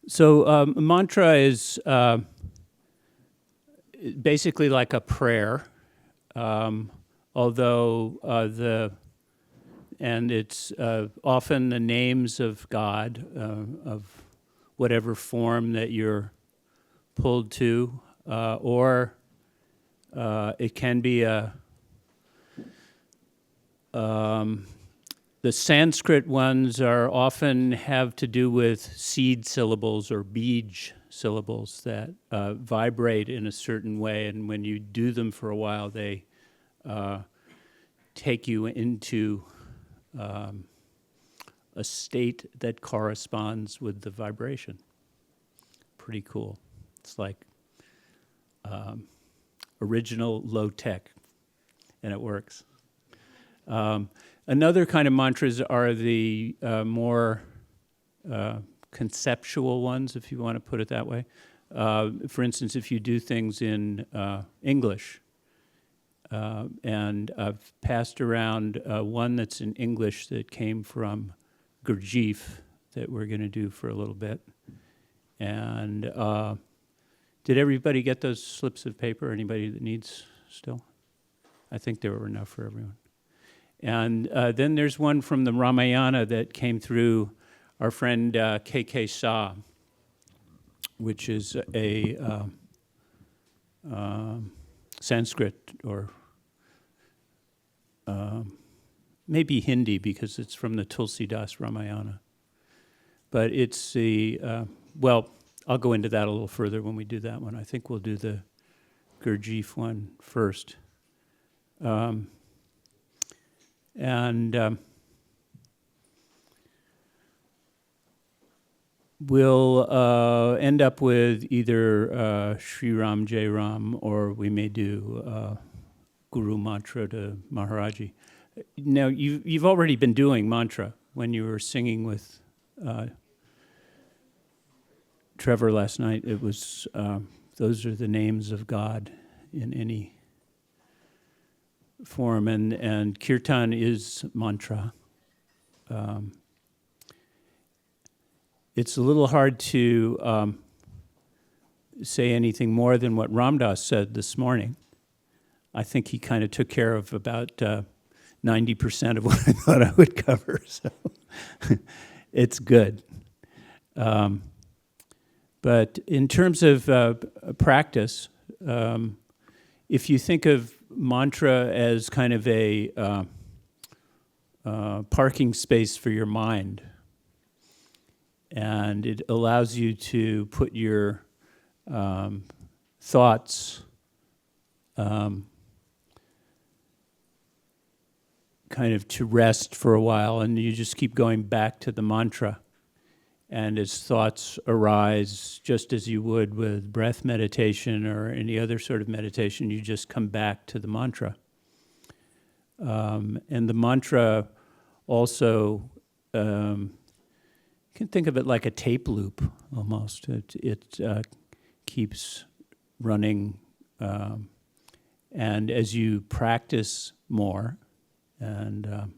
So a mantra is basically like a prayer, although it's often the names of God, of whatever form that you're pulled to, or it can be the Sanskrit ones are often have to do with seed syllables or bij syllables that vibrate in a certain way, and when you do them for a while, they take you into a state that corresponds with the vibration. Pretty cool. It's like original low tech, and it works. Another kind of mantras are the more conceptual ones, if you want to put it that way. For instance, if you do things in English, and I've passed around one that's in English that came from Gurdjieff that we're going to do for a little bit. And did everybody get those slips of paper? Anybody that needs still? I think there were enough for everyone. And then there's one from the Ramayana that came through our friend K.K. Shah, which is a Sanskrit or maybe Hindi because it's from the Tulsidas Ramayana. But it's the, well, I'll go into that a little further when we do that one. I think we'll do the Gurdjieff one first. We'll end up with either Sri Ram Jai Ram, or we may do Guru Mantra to Maharaji. Now, you've already been doing mantra when you were singing with Trevor last night. It was, those are the names of God in any form, and kirtan is mantra. It's a little hard to say anything more than what Ramdas said this morning. I think he kind of took care of about 90% of what I thought I would cover, so it's good. But in terms of practice, if you think of mantra as kind of a parking space for your mind, and it allows you to put your thoughts kind of to rest for a while, and you just keep going back to the mantra. And as thoughts arise, just as you would with breath meditation or any other sort of meditation, you just come back to the mantra. And the mantra also, you can think of it like a tape loop almost. It keeps running. And as you practice more, and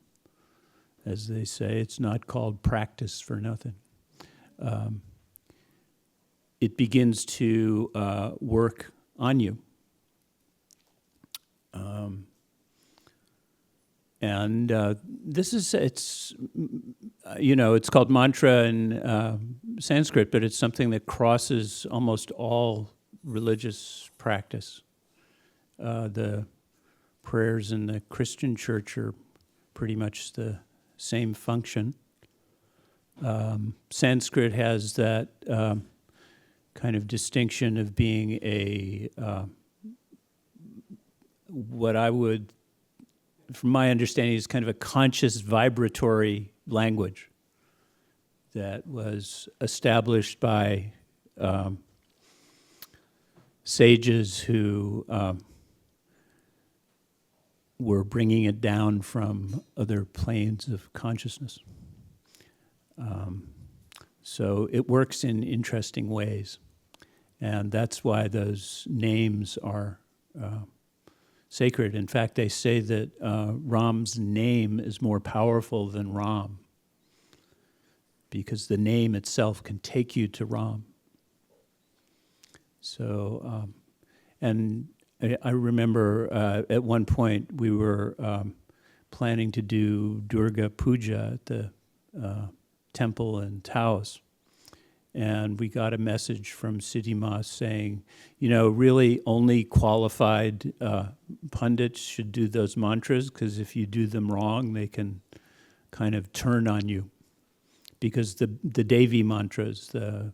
as they say, it's not called practice for nothing. It begins to work on you. And this is, it's called mantra in Sanskrit, but it's something that crosses almost all religious practice. The prayers in the Christian church are pretty much the same function. Sanskrit has that kind of distinction of being a, what I would, from my understanding, is kind of a conscious vibratory language that was established by sages who were bringing it down from other planes of consciousness. So it works in interesting ways, and that's why those names are sacred. In fact, they say that Ram's name is more powerful than Ram, because the name itself can take you to Ram. So, and I remember at one point we were planning to do Durga Puja at the temple in Taos. And we got a message from Siddhi Ma saying, really only qualified pundits should do those mantras, because if you do them wrong, they can kind of turn on you. Because the Devi mantras, the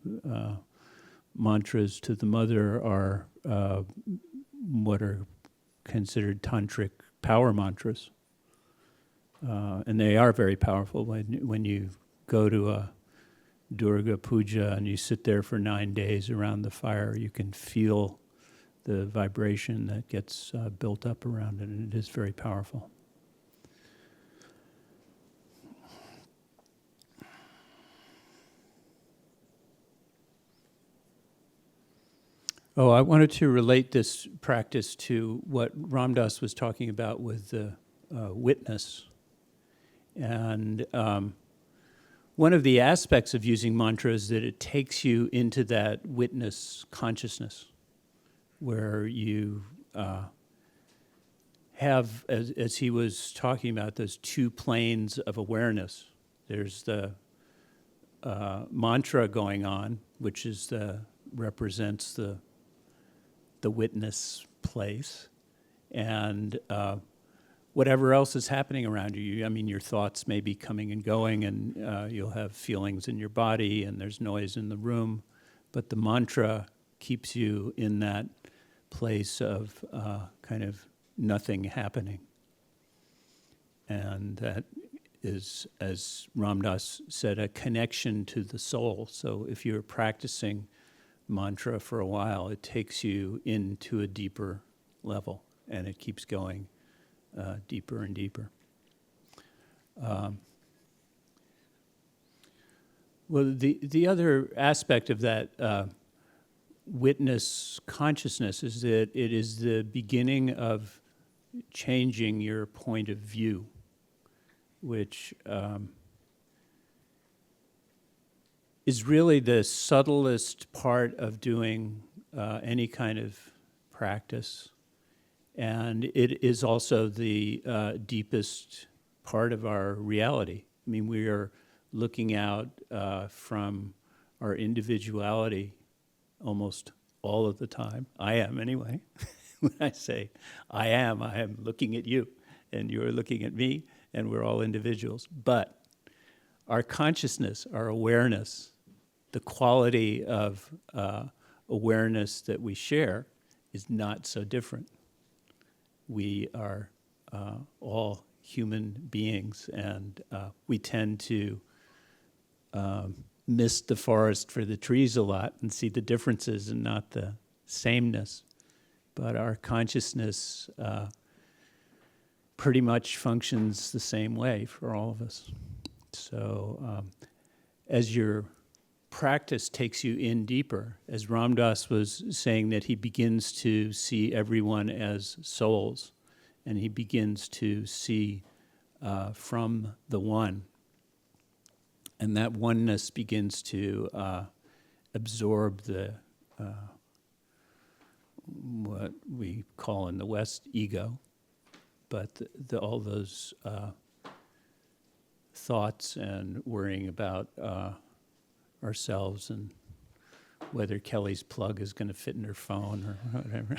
mantras to the mother are what are considered tantric power mantras. And they are very powerful. When you go to a Durga Puja and you sit there for 9 days around the fire, you can feel the vibration that gets built up around it, and it is very powerful. Oh, I wanted to relate this practice to what Ram Dass was talking about with the witness. And one of the aspects of using mantra is that it takes you into that witness consciousness, where you have, as he was talking about, those two planes of awareness. There's the mantra going on, which is represents the witness place, and whatever else is happening around you. I mean, your thoughts may be coming and going, and you'll have feelings in your body, and there's noise in the room, but the mantra keeps you in that place of kind of nothing happening. And that is, as Ram Dass said, a connection to the soul. So if you're practicing mantra for a while, it takes you into a deeper level, and it keeps going deeper and deeper. Well, the other aspect of that witness consciousness is that it is the beginning of changing your point of view, which is really the subtlest part of doing any kind of practice. And it is also the deepest part of our reality. I mean, we are looking out from our individuality almost all of the time. I am, anyway. When I say I am looking at you, and you're looking at me, and we're all individuals. But our consciousness, our awareness, the quality of awareness that we share is not so different. We are all human beings, and we tend to miss the forest for the trees a lot and see the differences and not the sameness. But our consciousness pretty much functions the same way for all of us. So as your practice takes you in deeper, as Ram Dass was saying, that he begins to see everyone as souls, and he begins to see from the one. And that oneness begins to absorb the what we call in the West ego, but all those thoughts and worrying about ourselves and whether Kelly's plug is going to fit in her phone or whatever.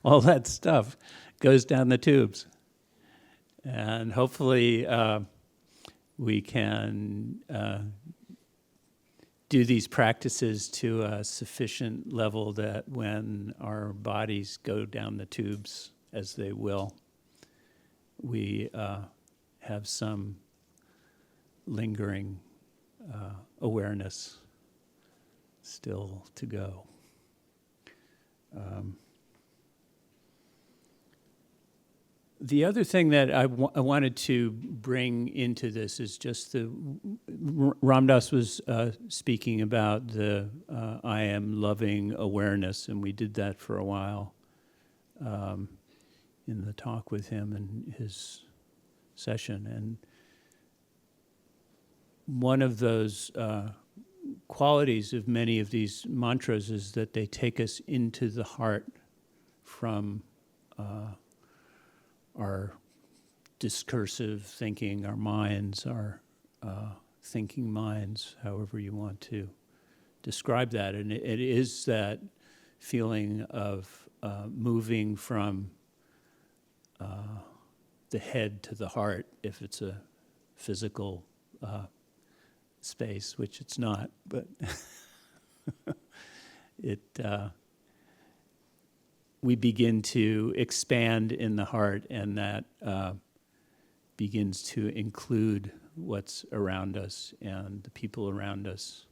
All that stuff goes down the tubes. And hopefully we can do these practices to a sufficient level that when our bodies go down the tubes, as they will, we have some lingering awareness still to go. The other thing that I wanted to bring into this is just Ram Dass was speaking about the I am loving awareness, and we did that for a while in the talk with him and his session. one of those qualities of many of these mantras is that they take us into the heart from our discursive thinking, our minds, our thinking minds, however you want to describe that. And it is that feeling of moving from the head to the heart, if it's a physical space, which it's not, but we begin to expand in the heart, and that begins to include what's around us and the people around us.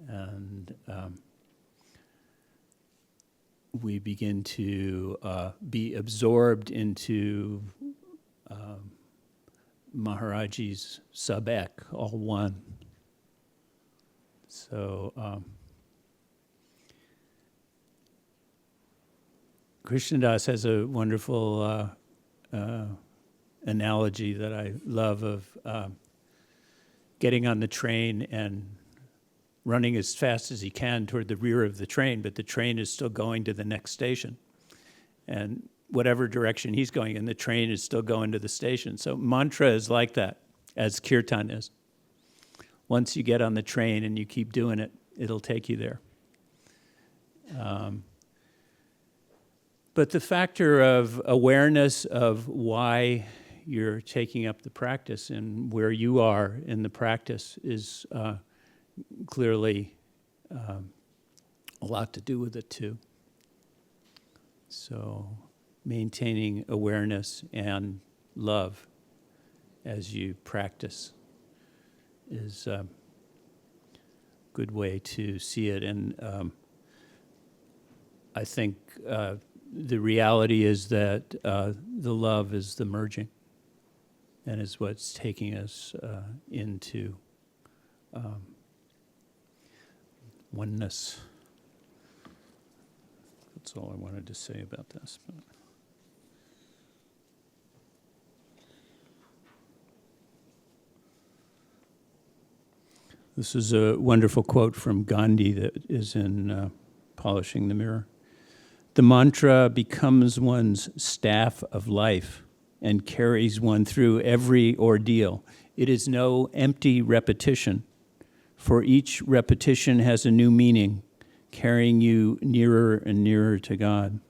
And we begin to be absorbed into Maharaji's sub-ek, all one. So Krishnadas has a wonderful analogy that I love of getting on the train and running as fast as he can toward the rear of the train, but the train is still going to the next station. And whatever direction he's going in, the train is still going to the station. So mantra is like that, as kirtan is. Once you get on the train and you keep doing it, it'll take you there. But the factor of awareness of why you're taking up the practice and where you are in the practice is clearly a lot to do with it too. So maintaining awareness and love as you practice is a good way to see it. And I think the reality is that the love is the merging and is what's taking us into oneness. That's all I wanted to say about this. This is a wonderful quote from Gandhi that is in Polishing the Mirror. The mantra becomes one's staff of life and carries one through every ordeal. It is no empty repetition, for each repetition has a new meaning, carrying you nearer and nearer to God.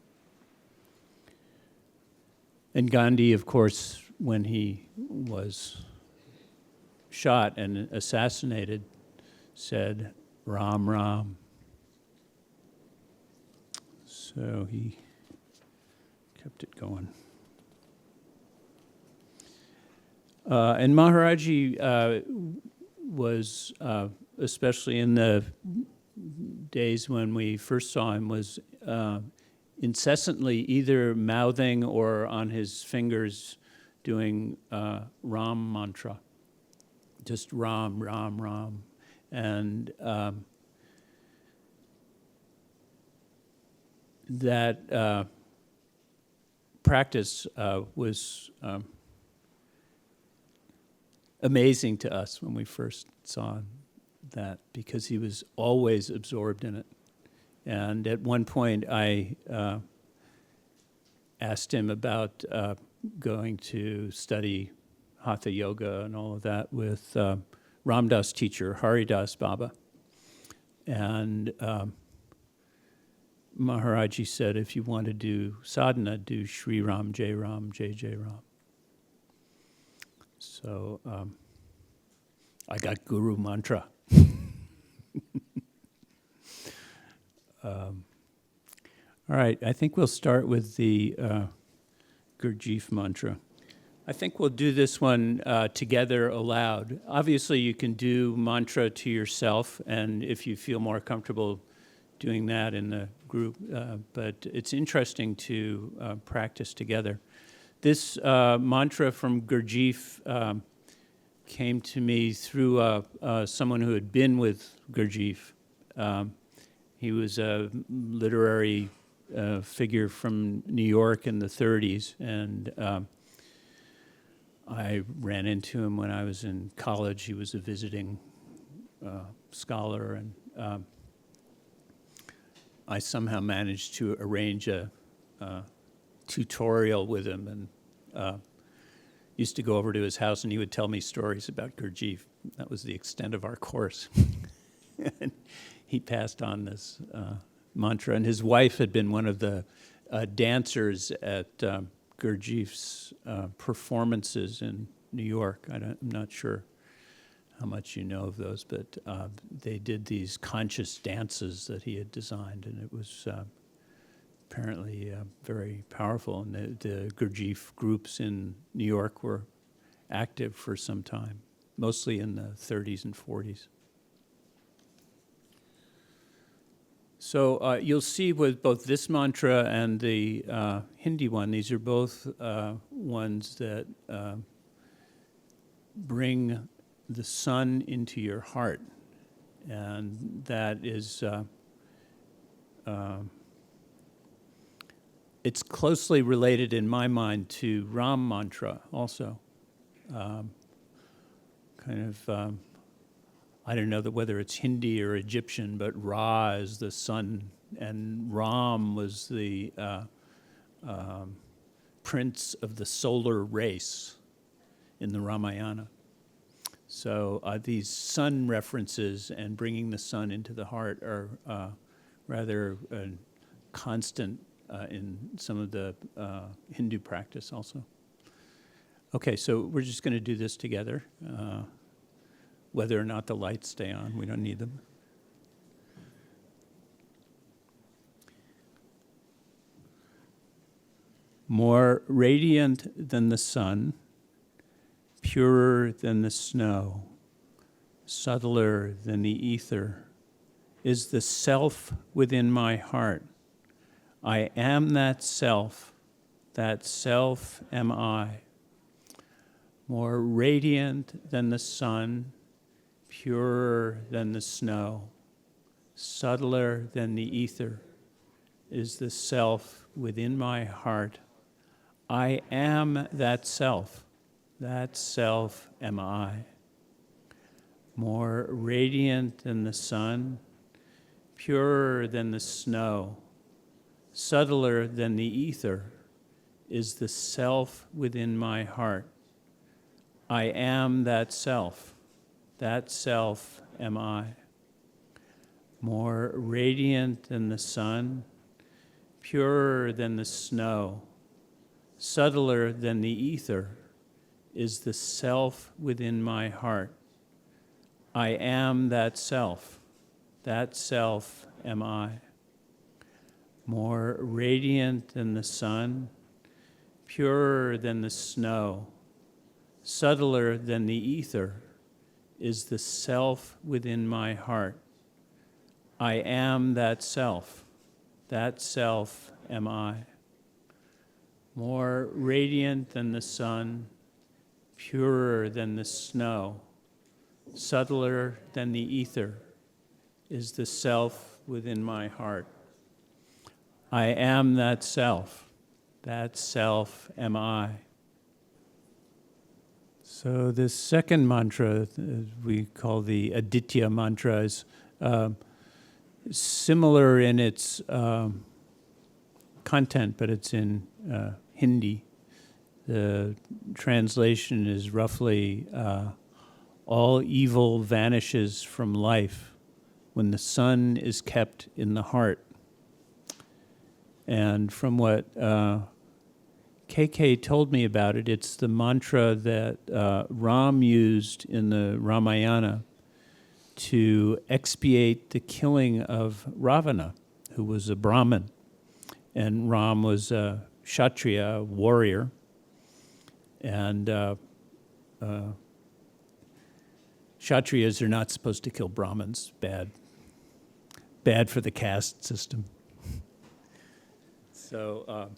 And Gandhi, of course, when he was shot and assassinated, said, Ram, Ram. So he kept it going. And Maharaji was, especially in the days when we first saw him, was incessantly either mouthing or on his fingers doing Ram mantra. Just Ram, Ram, Ram. And that practice was amazing to us when we first saw that, because he was always absorbed in it. And at one point I asked him about going to study Hatha Yoga and all of that with Ramdas teacher, Haridas Baba. And Maharaji said, if you want to do sadhana, do Shri Ram, Jai Ram, Jai Jai Ram. So I got Guru Mantra. All right, I think we'll start with the Gurdjieff mantra. I think we'll do this one together aloud. Obviously, you can do mantra to yourself, and if you feel more comfortable doing that in the group, but it's interesting to practice together. This mantra from Gurdjieff came to me through someone who had been with Gurdjieff. He was a literary figure from New York in the 30s, and I ran into him when I was in college. He was a visiting scholar, and I somehow managed to arrange a tutorial with him, and used to go over to his house, and he would tell me stories about Gurdjieff. That was the extent of our course. And he passed on this mantra, and his wife had been one of the dancers at Gurdjieff's performances in New York. I'm not sure how much you know of those, but they did these conscious dances that he had designed, and it was apparently very powerful. And the Gurdjieff groups in New York were active for some time, mostly in the 30s and 40s. So you'll see with both this mantra and the Hindi one, these are both ones that bring the sun into your heart. And that is, it's closely related in my mind to Ram mantra also. I don't know whether it's Hindi or Egyptian, but Ra is the sun, and Ram was the prince of the solar race in the Ramayana. So these sun references and bringing the sun into the heart are rather constant in some of the Hindu practice also. Okay, so we're just going to do this together. Whether or not the lights stay on, we don't need them. More radiant than the sun, purer than the snow, subtler than the ether, is the self within my heart. I am that self am I. More radiant than the sun, purer than the snow, subtler than the ether, is the self within my heart. I am that self am I. More radiant than the sun, purer than the snow, subtler than the ether, is the self within my heart. I am that self am I. More radiant than the sun, purer than the snow, subtler than the ether, is the self within my heart. I am that self am I. More radiant than the sun, purer than the snow, subtler than the ether, is the self within my heart. I am that self am I. More radiant than the sun, purer than the snow, subtler than the ether, is the self within my heart. I am that self am I. So this second mantra we call the Aditya mantra is similar in its content, but it's in Hindi. The translation is roughly, all evil vanishes from life when the sun is kept in the heart. And from what KK told me about it, it's the mantra that Ram used in the Ramayana to expiate the killing of Ravana, who was a Brahmin. And Ram was a Kshatriya, a warrior. And Kshatriyas are not supposed to kill Brahmins. Bad for the caste system. So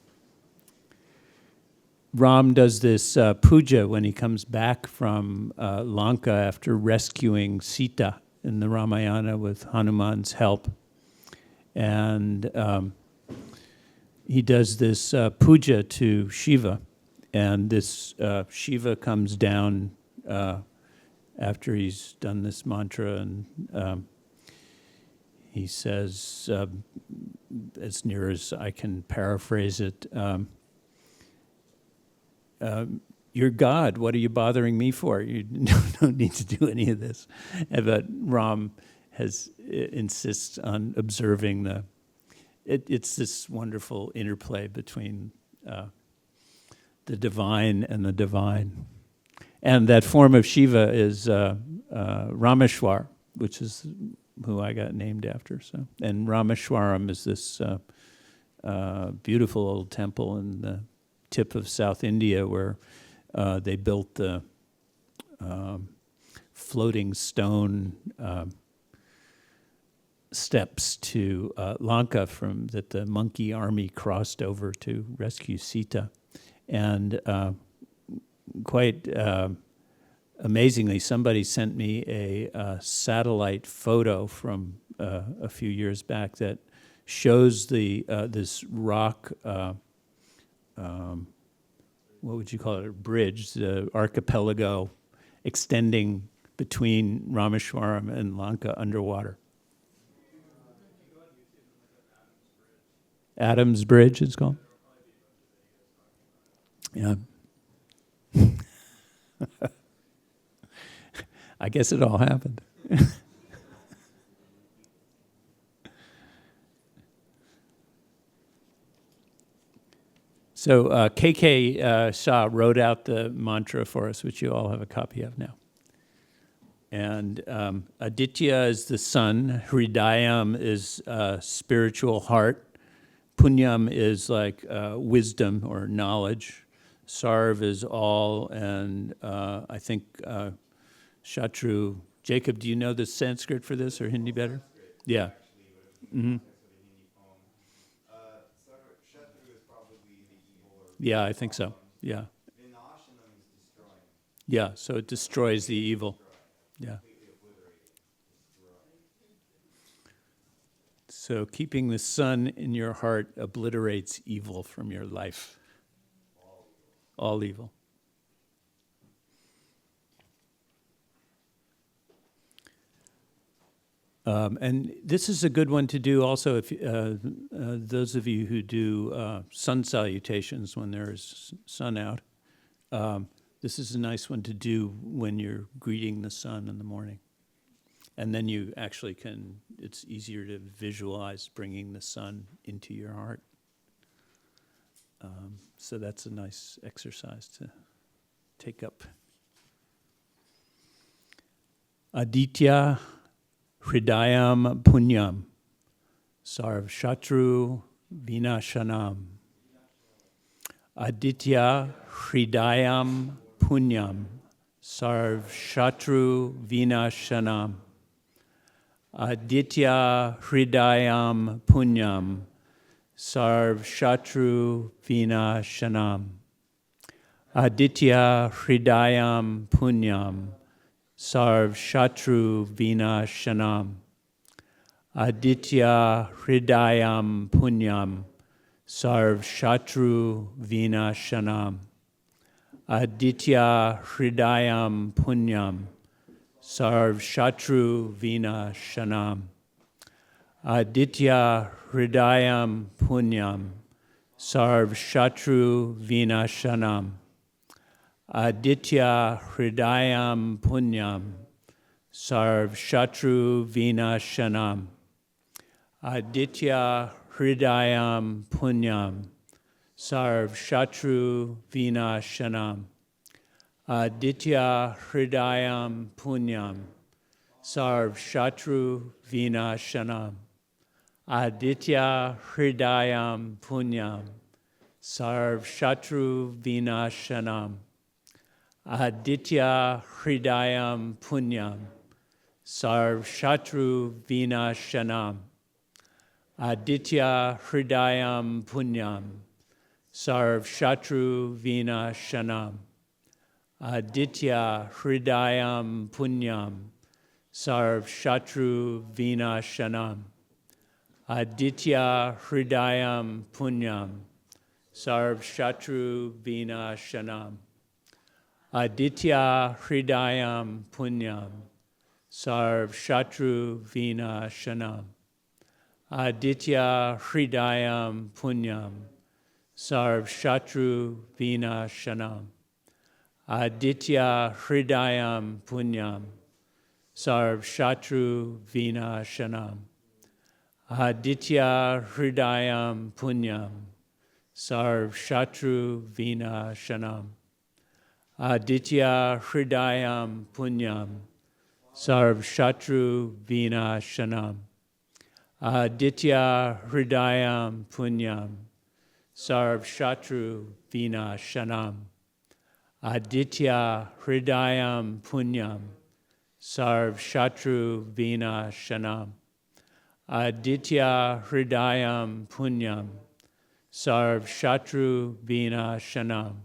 Ram does this puja when he comes back from Lanka after rescuing Sita in the Ramayana with Hanuman's help. And he does this puja to Shiva. And this Shiva comes down after he's done this mantra, and he says, as near as I can paraphrase it, you're God, what are you bothering me for? You don't need to do any of this. But Ram insists on observing it's this wonderful interplay between the divine and the divine. And that form of Shiva is Rameshwar, which is who I got named after. So, and Rameshwaram is this beautiful old temple in the tip of South India where they built the floating stone steps to Lanka that the monkey army crossed over to rescue Sita. And quite amazingly, somebody sent me a satellite photo from a few years back that shows this rock, what would you call it, a bridge, the archipelago extending between Rameshwaram and Lanka underwater. Adam's Bridge, it's called. Yeah. I guess it all happened. So K.K. Shah wrote out the mantra for us, which you all have a copy of now. And Aditya is the sun, Hridayam is spiritual heart, Punyam is like wisdom or knowledge, Sarv is all, and I think Shatru. Jacob, do you know the Sanskrit for this or Hindi better? Yeah. Mm-hmm. Yeah, I think so. Yeah. Yeah, so it destroys the evil. Yeah. So keeping the sun in your heart obliterates evil from your life. All evil. And this is a good one to do also if those of you who do sun salutations when there's sun out. This is a nice one to do when you're greeting the sun in the morning. And then you actually it's easier to visualize bringing the sun into your heart. So that's a nice exercise to take up. Aditya Hridayam Punyam Sarv Shatru Vinashanam. Aditya Hridayam Punyam Sarv Shatru Vinashanam. Aditya Hridayam Punyam Sarv Shatru Vinashanam. Aditya Hridayam Punyam Sarv Shatru Vinashanam. Aditya Hridayam Punyam Sarv Shatru Vinashanam. Aditya Hridayam Punyam Sarv Shatru Vinashanam. Aditya Hridayam Punyam Sarv Shatru Vinashanam. Aditya Hridayam Punyam Sarv Shatru Vinashanam. Aditya Hridayam Punyam Sarv Shatru Vinashanam. Aditya Hridayam Punyam Sarv Shatru Vinashanam. Aditya Hridayam Punyam Sarv Shatru Vinashanam. Aditya Hridayam Punyam Sarv Shatru Vinashanam. Aditya Hridayam Punyam Sarv Shatru Vinashanam. Aditya Hridayam Punyam Sarv Shatru Vinashanam. Aditya Hridayam Punyam Sarv Shatru Vinashanam. Aditya Hridayam Punyam. Sarv Shatru Vinashanam. Aditya Hridayam Punyam. Sarv Shatru Vinashanam. Aditya Hridayam Punyam. Sarv Shatru Vinashanam. Aditya Hridayam Punyam. Sarv Shatru Vinashanam. Aditya Hridayam Punyam. Sarv Shatru Vinashanam. Aditya Hridayam Punyam. Sarv Shatru Vinashanam. Aditya Hridayam Punyam. Sarv Shatru Vinashanam. Aditya Hridayam Punyam. Sarv Shatru Vinashanam.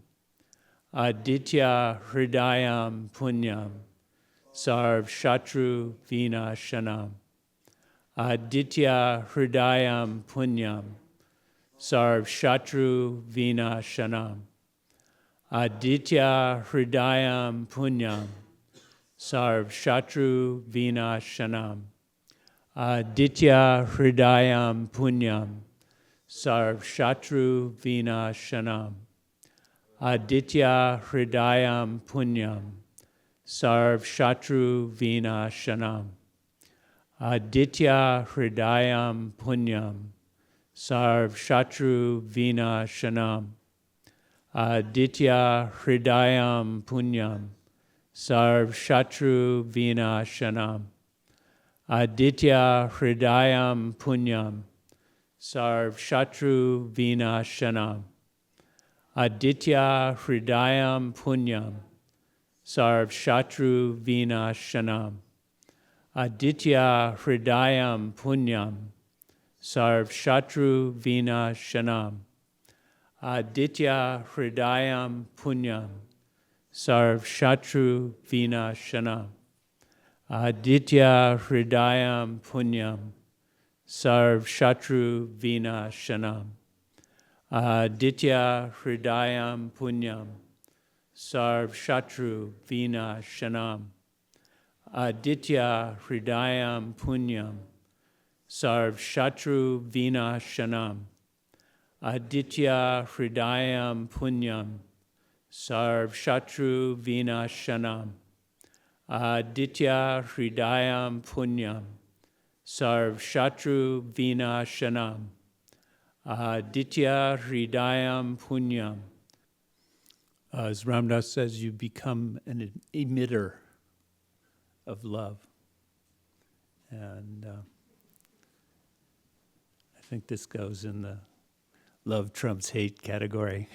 Aditya Hridayam Punyam. Sarv Shatru Vinashanam. Aditya Hridayam Punyam. Sarv Shatru Vinashanam. Aditya Hridayam Punyam. Sarv Shatru Vinashanam. Aditya Hridayam Punyam. Sarv Shatru Vinashanam. Aditya Hridayam Punyam. Sarv Shatru Vinashanam. Aditya Hridayam Punyam. Sarv Shatru Vinashanam. Aditya Hridayam Punyam. Sarv Shatru Vinashanam. Aditya Hridayam Punyam. Sarv Shatru Vinashanam. Aditya Hridayam Punyam. Sarv Shatru Vinashanam. Aditya Hridayam Punyam. Sarv Shatru Vinashanam. Aditya Hridayam Punyam. Sarv Shatru Vinashanam. Aditya Hridayam Punyam. Sarv Shatru Vinashanam. Aditya Hridayam Punyam. Sarv Shatru Vinashanam. Aditya Hridayam Punyam. Sarv Shatru Vinashanam. Aditya Hridayam Punyam. Sarv Shatru Vinashanam. Aditya Hridayam Punyam. Sarv Shatru Vinashanam. Aditya Hridayam Punyam. As Ramdas says, you become an emitter of love. And I think this goes in the love trumps hate category.